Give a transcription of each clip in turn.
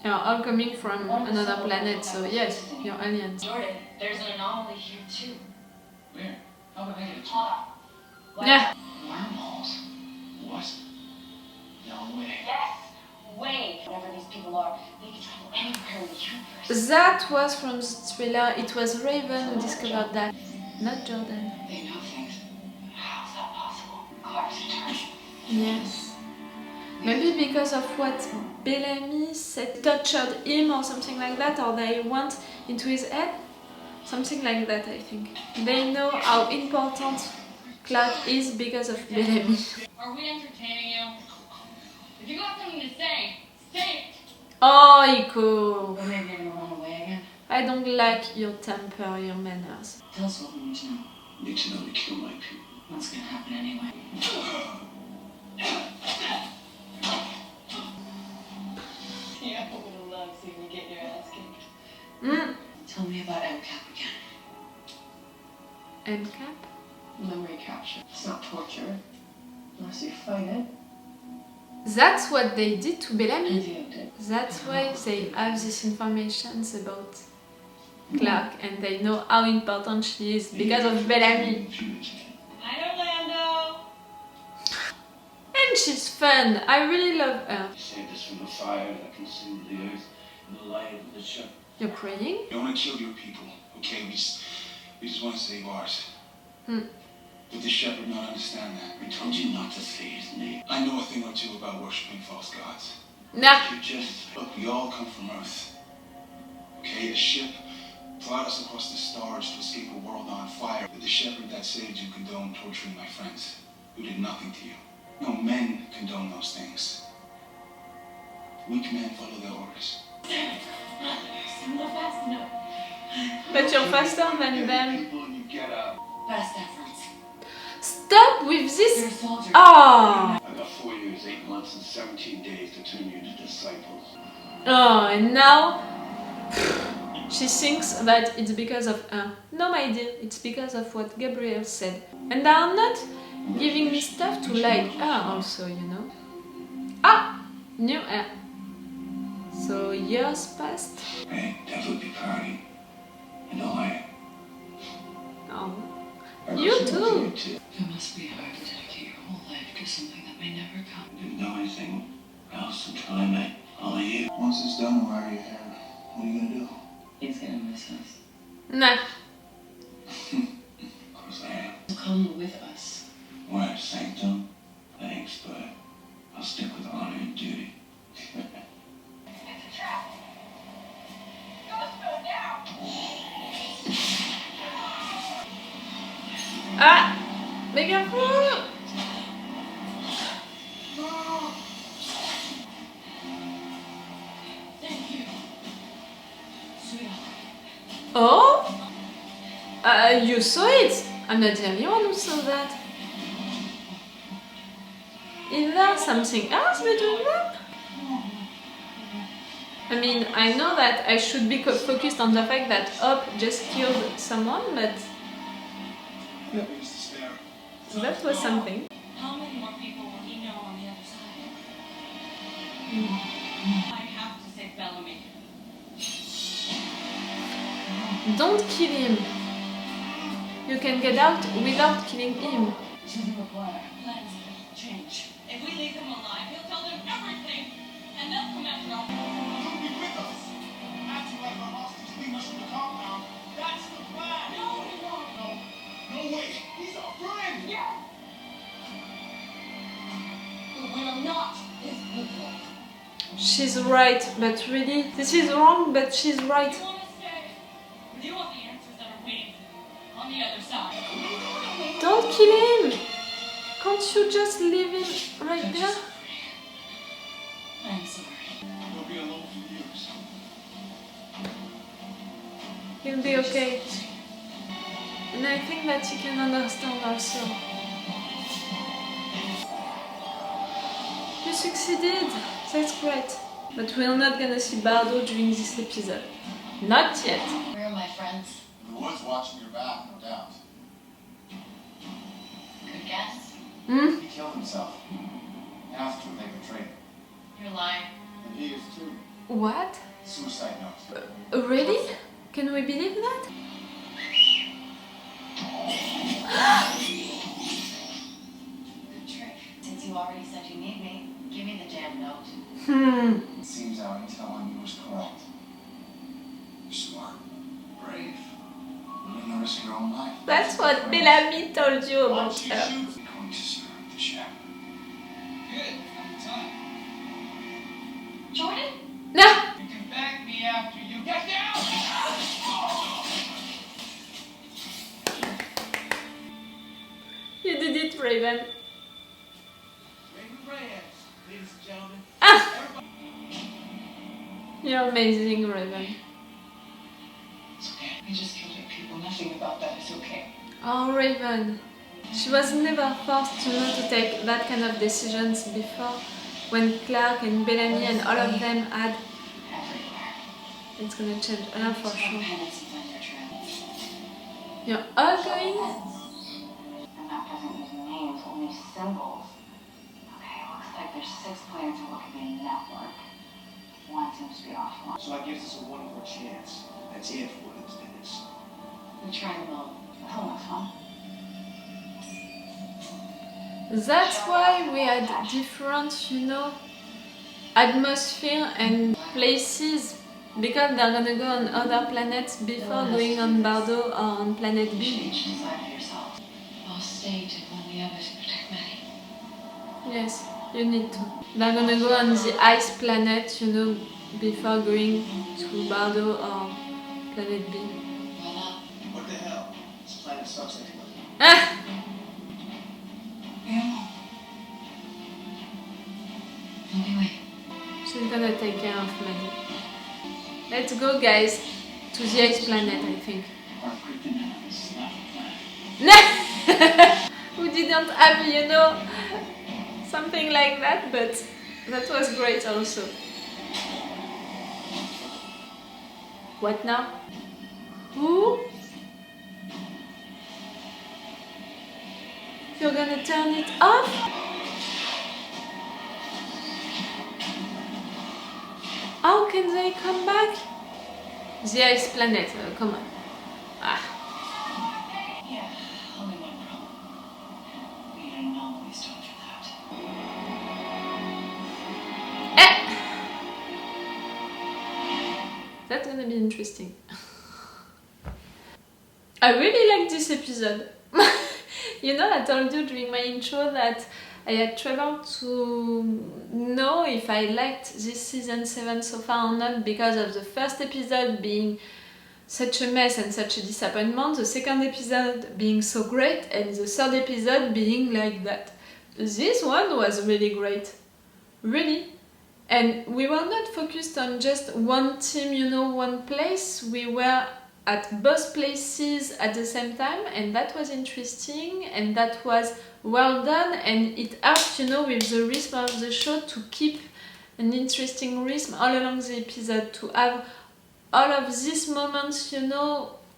You're all coming from another planet, so yes, you're aliens. Jordan, there's an anomaly here too. Where? How would I get it? Yeah. Wormholes? What? No way. Yes, way. Whatever these people are, they can travel anywhere in the universe. That was from the thriller. It was Raven who discovered that, not Jordan. They know things. How is that possible? Clark's return. Yes. Maybe because of what Bellamy said, touched him or something like that, or they went into his head. Something like that, I think. They know how important Clark is because of Bellamy. Are we entertaining you? If you got something to say, say it. Oh, Iko! Or maybe you're gonna run away again. I don't like your temper, your manners. Tell us what we need to know. Need to know to kill my people. What's gonna happen anyway? Yeah, I would love seeing you get your ass kicked. Tell me about MCAP again. MCAP? Memory capture. It's not torture. Unless you fight it. That's what they did to Bellamy. And you did. That's why they have these informations about Clark and they know how important she is because of Bellamy. Hi, Orlando. And she's fun. I really love her. Saved us from the fire that consumed the earth and the light of the ship. You're praying? We don't want to kill your people, okay? We just want to save ours. But the shepherd not understand that. We told you not to say his name. I know a thing or two about worshipping false gods. Nah. You just look. We all come from Earth. Okay, a ship brought us across the stars to escape a world on fire. But the shepherd that saved you condoned torturing my friends, who did nothing to you. No, men condone those things. Weak men follow their orders. I'm not fast enough. But you're faster than them. People, you get out. Best efforts. Stop with You're a this. soldier. Oh. I got 4 years, 8 months, and 17 days to turn you into disciples. Oh, and now she thinks that it's because of her. No, my dear, it's because of what Gabriel said. And they are not giving me stuff to like her also, you know. Ah, new hair. So years passed. Hey, devil be party. And I. Oh, you too. It must be hard to dedicate your whole life to something that may never come. Didn't know anything else until I met all of you. Once it's done, where are you here? What are you gonna do? He's gonna miss us. Nah. Of course I am. Come with us. Why, sanctum? Thanks, but I'll stick with honor and duty. It's a trap. You must go now. Ah, be careful. Thank you. Sweetheart. Oh, you saw it. I'm not the only one who saw that. Is there something else between them? I mean, I know that I should be focused on the fact that Hop just killed someone, but that was something. How many more people will he know on the other side? I have to save Bellamy. Don't kill him. You can get out without killing him. Choosing a plan. Plans change. If we leave him alive, he'll tell them everything. And they'll come after us. You'll be with us. Acting like our hostage, leave us in the compound. That's the plan. No, he won't. No way. He's our friend. Yes. But we're not his people. She's right, but really, this is wrong, but she's right. You want to stay? Or do you want the answers that are waiting for you on the other side? Don't kill him. Can't you just leave him right there? I'm sorry. We'll be alone for years. He'll be okay. And I think that he can understand also. You succeeded! That's great. But we're not gonna see Bardo during this episode. Not yet. Where are my friends? The woods watching your back, no doubt. Good guess. He killed himself. After they betrayed him. You're lying. And he is too. What? Suicide note. Really? Can we believe that? Good trick. Since you already said you need me, give me the damn note. It seems our intel on you was correct. You're smart, brave, willing to risk your own life. That's what Bellamy told you about Once you her. shoot, we're going to surround the ship. Good. Time. Jordan? No! You can back me after you get down. You did it, Raven. Raven Reyes, ladies and gentlemen. You're amazing, Raven. It's okay. We just killed 8 people. Nothing about that is okay. Oh, Raven. She was never forced to know to take that kind of decisions before, when Clark and Bellamy and all of them had. Everywhere. It's gonna change her for sure. Penances on your trail. You're all going? The map doesn't use names, only symbols. Okay, it looks like there's 6 players in what could be a network. One seems to be offline. So that gives us a 1 in 4 chance. That's if one of those minutes. We tried them all. That looks fun. That's why we had different, atmosphere and places, because they're gonna go on other planets before going on Bardo or on planet You B. each decide for yourself. I'll stay to warn the others and protect Maddie. Yes, you need to. They're gonna go on the ice planet, before going to Bardo or planet B. Why not? What the hell? This planet sucks anyway. Ah! Anyway, She's gonna take care of Maddie. Let's go, guys, to the ice planet, I think. Our kryptonite is not a planet. We didn't have, something like that, but that was great also. What now? Who? You're gonna turn it off? How can they come back? The ice planet, come on. Ah. yeah, only one problem. We didn't always talk for that. That's gonna be interesting. I really like this episode. I told you during my intro that I had trouble to know if I liked this season 7 so far or not because of the first episode being such a mess and such a disappointment, the second episode being so great, and the third episode being like that. This one was really great. Really. And we were not focused on just one team, one place. We were at both places at the same time, and that was interesting, and that was well done, and it helped, with the rhythm of the show to keep an interesting rhythm all along the episode, to have all of these moments,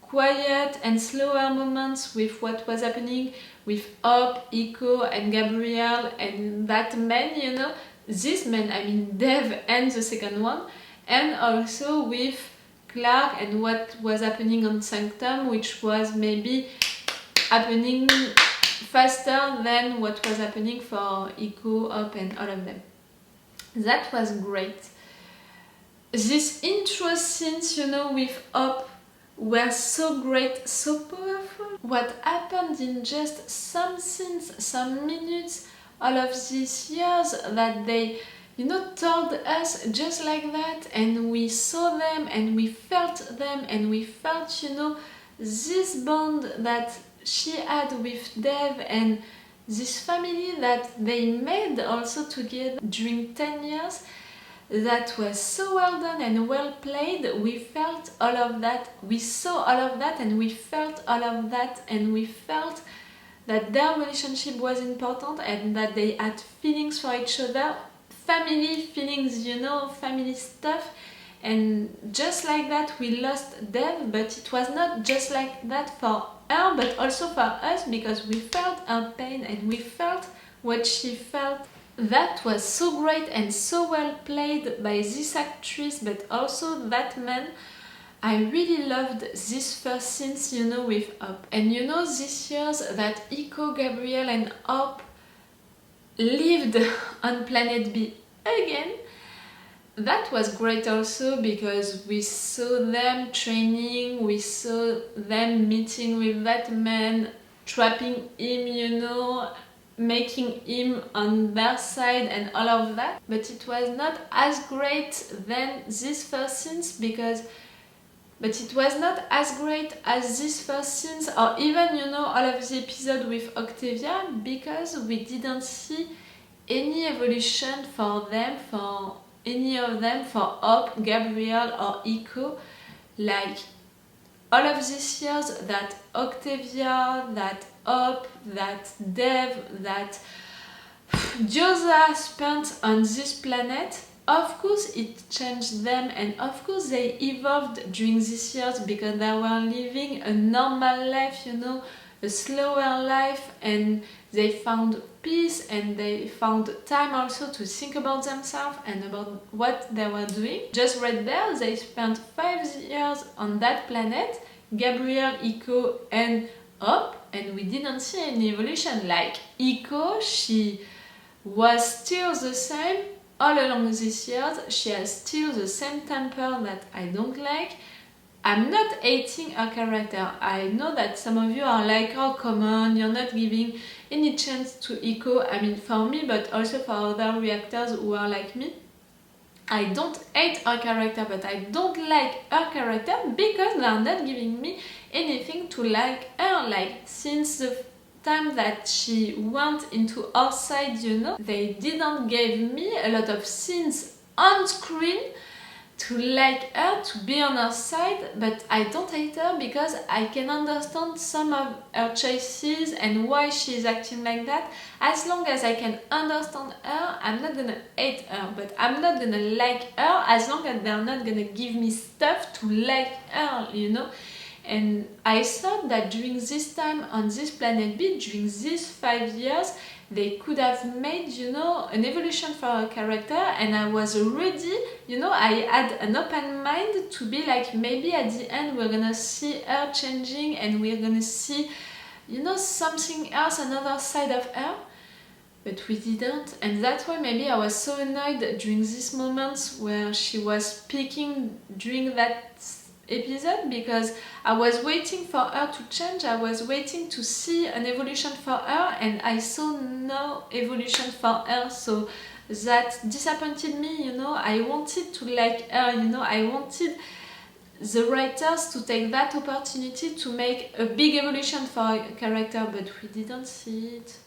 quiet and slower moments with what was happening with Hope, Iko, and Gabriel, and that man, this man, I mean Dev and the second one, and also with Clark and what was happening on Sanctum, which was maybe happening faster than what was happening for Iko, Hope, and all of them. That was great. These intro scenes, with Hope were so great, so powerful. What happened in just some scenes, some minutes, all of these years that they told us just like that, and we saw them and we felt them, and we felt, this bond that she had with Dev and this family that they made also together during 10 years. That was so well done and well played. We felt all of that, we saw all of that, and we felt all of that, and we felt that their relationship was important and that they had feelings for each other, family feelings, family stuff. And just like that we lost Dev, but it was not just like that for her, but also for us, because we felt her pain and we felt what she felt. That was so great and so well played by this actress, but also that man. I really loved these first scenes, you know, with Hop. And you know, these years that Iko, Gabriel and Hop lived on Planet B again, that was great also because we saw them training, we saw them meeting with that man, trapping him, you know, making him on their side and all of that. But it was not as great than these first scenes but it was not as great as these first scenes or even, you know, all of the episode with Octavia because we didn't see any evolution for them, for any of them, for Hop, Gabriel or Iko. Like all of these years that Octavia, that Hop, that Dev, that Josa spent on this planet, of course it changed them and of course they evolved during these years because they were living a normal life, you know, a slower life, and they found peace and they found time also to think about themselves and about what they were doing. Just right there, they spent 5 years on that planet, Gabriel, Iko and Hop, and we didn't see any evolution. Like Iko, she was still the same all along these years. She has still the same temper that I don't like. I'm not hating her character. I know that some of you are like, oh come on, you're not giving any chance to Iko. I mean for me, but also for other reactors who are like me. I don't hate her character, but I don't like her character because they are not giving me anything to like her. Like since the time that she went into our side, you know, they didn't give me a lot of scenes on screen to like her, to be on her side, but I don't hate her because I can understand some of her choices and why she's acting like that. As long as I can understand her, I'm not gonna hate her, but I'm not gonna like her as long as they're not gonna give me stuff to like her, you know. And I thought that during this time on this planet B, during these 5 years, they could have made, you know, an evolution for her character, and I was ready, you know, I had an open mind to be like, maybe at the end we're gonna see her changing and we're gonna see, you know, something else, another side of her. But we didn't, and that's why maybe I was so annoyed during these moments where she was speaking during that episode, because I was waiting for her to change, I was waiting to see an evolution for her, and I saw no evolution for her, so that disappointed me, you know. I wanted to like her, you know, I wanted the writers to take that opportunity to make a big evolution for her character, but we didn't see it.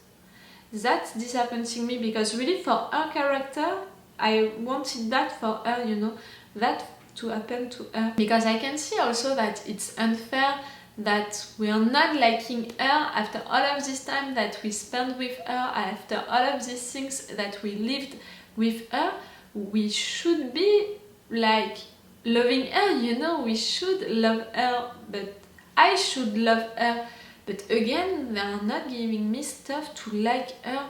That's disappointing me because really for her character, I wanted that for her, you know, that to happen to her, because I can see also that it's unfair that we are not liking her after all of this time that we spent with her, after all of these things that we lived with her. We should be like loving her, you know, we should love her, but I should love her, but again they are not giving me stuff to like her.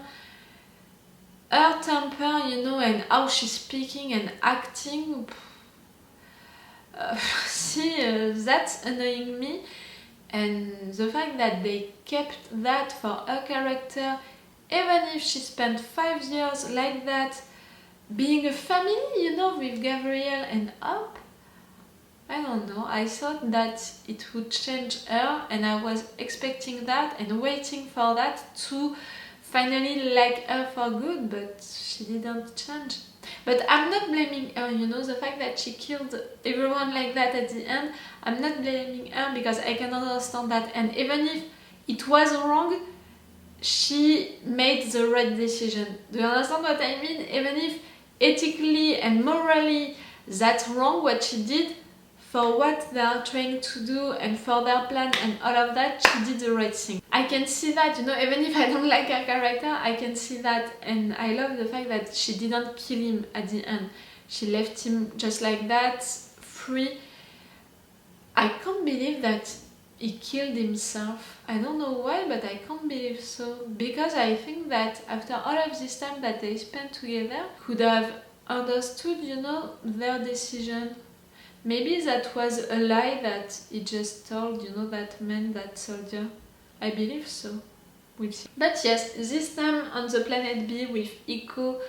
Her temper, you know, and how she's speaking and acting, that's annoying me. And the fact that they kept that for her character, even if she spent 5 years like that, being a family, you know, with Gabriel and Hop, I don't know, I thought that it would change her, and I was expecting that and waiting for that to finally like her for good, but she didn't change. But I'm not blaming her, you know, the fact that she killed everyone like that at the end, I'm not blaming her because I can understand that, and even if it was wrong, she made the right decision. Do you understand what I mean? Even if ethically and morally that's wrong what she did, for what they are trying to do and for their plan and all of that, she did the right thing. I can see that, you know, even if I don't like her character, I can see that, and I love the fact that she didn't kill him at the end. She left him just like that, free. I can't believe that he killed himself. I don't know why, but I can't believe so. Because I think that after all of this time that they spent together, could have understood, their decision. Maybe that was a lie that he just told, that man, that soldier. I believe so. We'll see. But yes, this time on the planet B with Iko,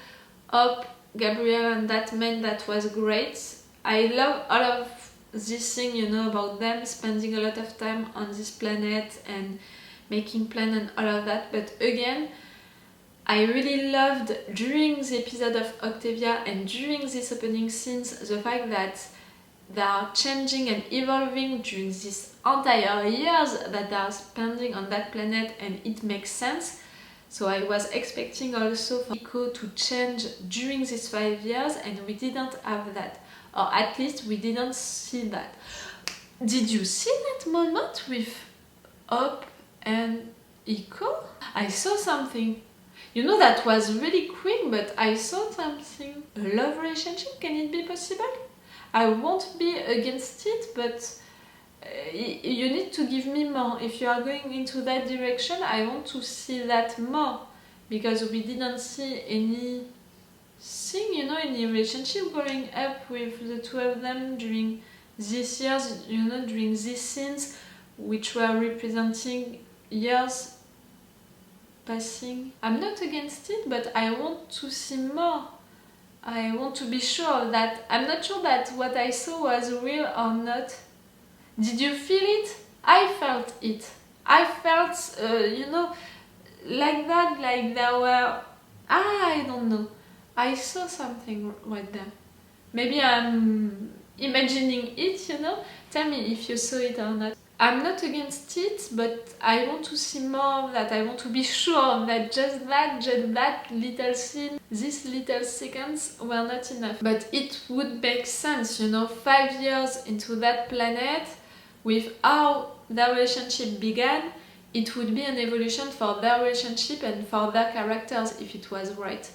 Hope, Gabriel and that man, that was great. I love all of this thing, about them spending a lot of time on this planet and making plans and all of that. But again, I really loved during the episode of Octavia and during these opening scenes the fact that they are changing and evolving during these entire years that they are spending on that planet, and it makes sense. So I was expecting also for Iko to change during these 5 years, and we didn't have that. Or at least we didn't see that. Did you see that moment with Hope and Iko? I saw something. That was really quick, but I saw something. A love relationship, can it be possible? I won't be against it, but you need to give me more. If you are going into that direction, I want to see that more. Because we didn't see anything, any relationship going up with the two of them during these years, during these scenes, which were representing years passing. I'm not against it, but I want to see more. I want to be sure that I'm not sure that what I saw was real or not. Did you feel it? I felt it. I felt, like that, like there were... I don't know. I saw something right there. Maybe I'm imagining it, Tell me if you saw it or not. I'm not against it, but I want to see more of that. I want to be sure that just that little scene, these little seconds were not enough. But it would make sense, 5 years into that planet, with how their relationship began, it would be an evolution for their relationship and for their characters if it was right.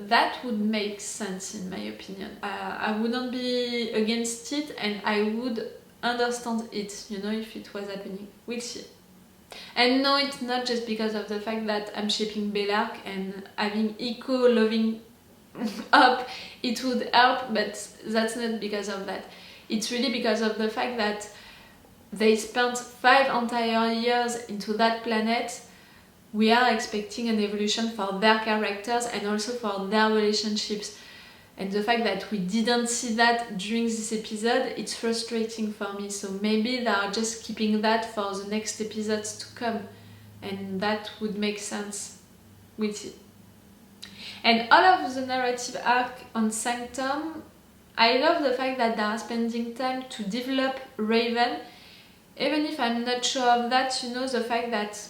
That would make sense in my opinion. I wouldn't be against it, and I would understand it, if it was happening. We'll see. And no, it's not just because of the fact that I'm shipping Bellarke and having Iko loving up, it would help, but that's not because of that. It's really because of the fact that they spent 5 entire years into that planet. We are expecting an evolution for their characters and also for their relationships. And the fact that we didn't see that during this episode, it's frustrating for me. So maybe they are just keeping that for the next episodes to come. And that would make sense. We'll see. And all of the narrative arc on Sanctum, I love the fact that they are spending time to develop Raven. Even if I'm not sure of that, the fact that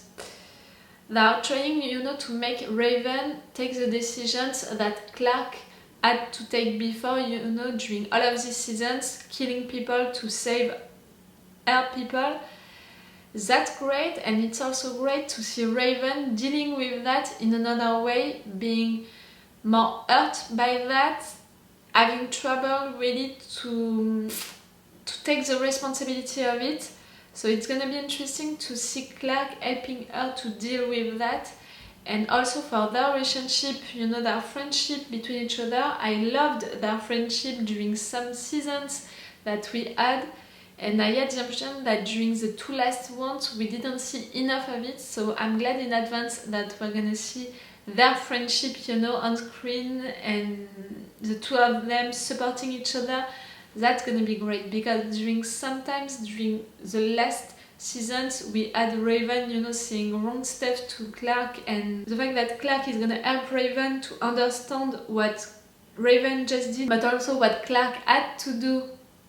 they are trying, to make Raven take the decisions that Clark had to take before, during all of these seasons, killing people to save her people. That's great, and it's also great to see Raven dealing with that in another way, being more hurt by that, having trouble really to take the responsibility of it. So it's gonna be interesting to see Clark helping her to deal with that. And also for their relationship, their friendship between each other. I loved their friendship during some seasons that we had. And I had the impression that during the 2 last ones, we didn't see enough of it. So I'm glad in advance that we're gonna see their friendship, on screen, and the two of them supporting each other. That's gonna be great, because during the last seasons we had Raven, saying wrong stuff to Clark, and the fact that Clark is gonna help Raven to understand what Raven just did, but also what Clark had to do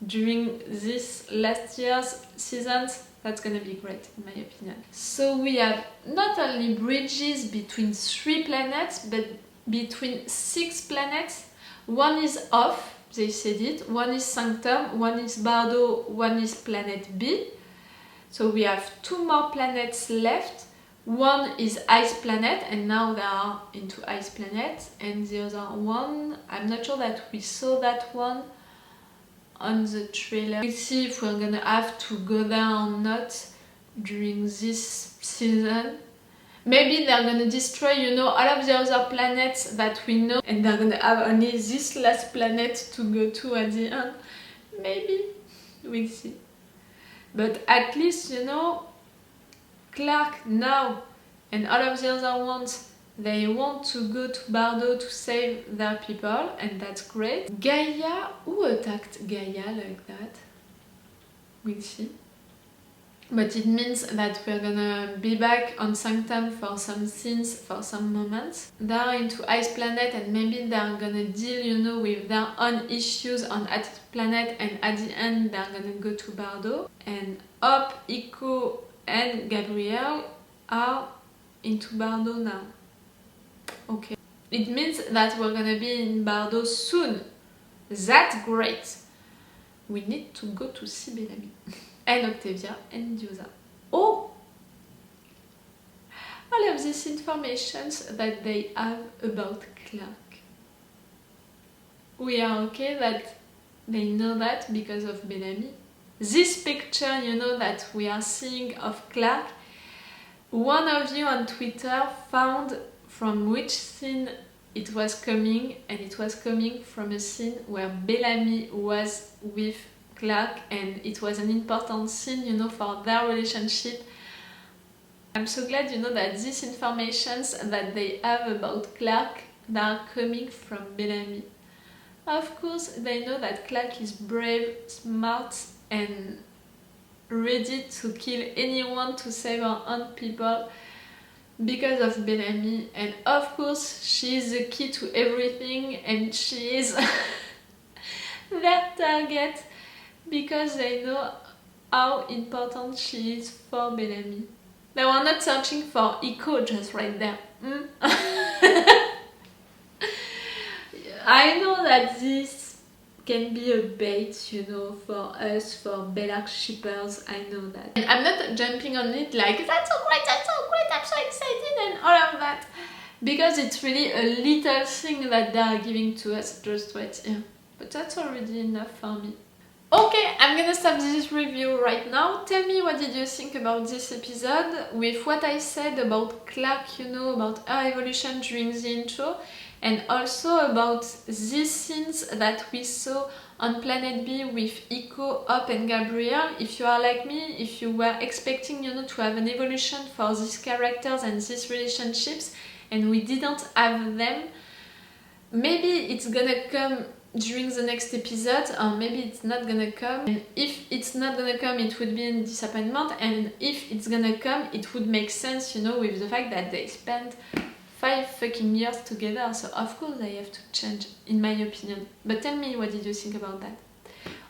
during this last year's seasons, that's gonna be great in my opinion. So we have not only bridges between 3 planets, but between 6 planets. One is off, they said it, one is Sanctum, one is Bardo, one is Planet B. So we have 2 more planets left. One is Ice Planet, and now they are into Ice Planet, and the other one, I'm not sure that we saw that one. on the trailer. We'll see if we're gonna have to go there or not during this season. Maybe they're gonna destroy, you know, all of the other planets that we know, and they're gonna have only this last planet to go to at the end. Maybe. We'll see. But at least, you know, Clark now and all of the other ones, they want to go to Bardo to save their people, and that's great. Gaia, who attacked Gaia like that? We'll see. But it means that we're gonna be back on Sanctum for some scenes, for some moments. They're into Ice Planet, and maybe they're gonna deal, you know, with their own issues on Ice Planet, and at the end they're gonna go to Bardo. And Hop, Iko and Gabrielle are into Bardo now. Okay. It means that we're gonna be in Bardo soon. That's great. We need to go to see Bellamy. And Octavia and Diyoza. Oh! All of these informations that they have about Clark. We are okay that they know that because of Bellamy. This picture, you know, that we are seeing of Clark, one of you on Twitter found from which scene it was coming, and it was coming from a scene where Bellamy was with Clark, and it was an important scene, you know, for their relationship. I'm so glad, you know, that these informations that they have about Clark, they are coming from Bellamy. Of course, they know that Clark is brave, smart, and ready to kill anyone to save our own people because of Bellamy. And of course, she is the key to everything, and she is their target, because they know how important she is for Bellamy. They were not searching for Iko just right there. I know that this can be a bait, you know, for us, for Bellarke shippers, I know that. And I'm not jumping on it like, that's so great, I'm so excited, and all of that. Because it's really a little thing that they are giving to us just right here. But that's already enough for me. Okay, I'm gonna stop this review right now. Tell me, what did you think about this episode with what I said about Clark, you know, about her evolution during the intro, and also about these scenes that we saw on Planet B with Iko, Hop and Gabrielle. If you are like me, if you were expecting, you know, to have an evolution for these characters and these relationships, and we didn't have them, maybe it's gonna come during the next episode, or maybe it's not gonna come. And if it's not gonna come, it would be a disappointment, and if it's gonna come, it would make sense, you know, with the fact that they spent 5 fucking years together, so of course they have to change, in my opinion. But tell me, what did you think about that?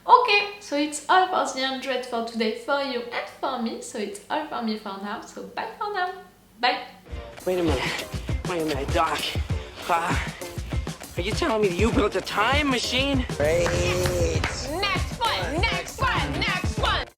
Okay, so it's all for the 100 for today, for you and for me, so it's all for me for now, so bye for now. Bye! Wait a minute, Doc. Are you telling me that you built a time machine? Hey.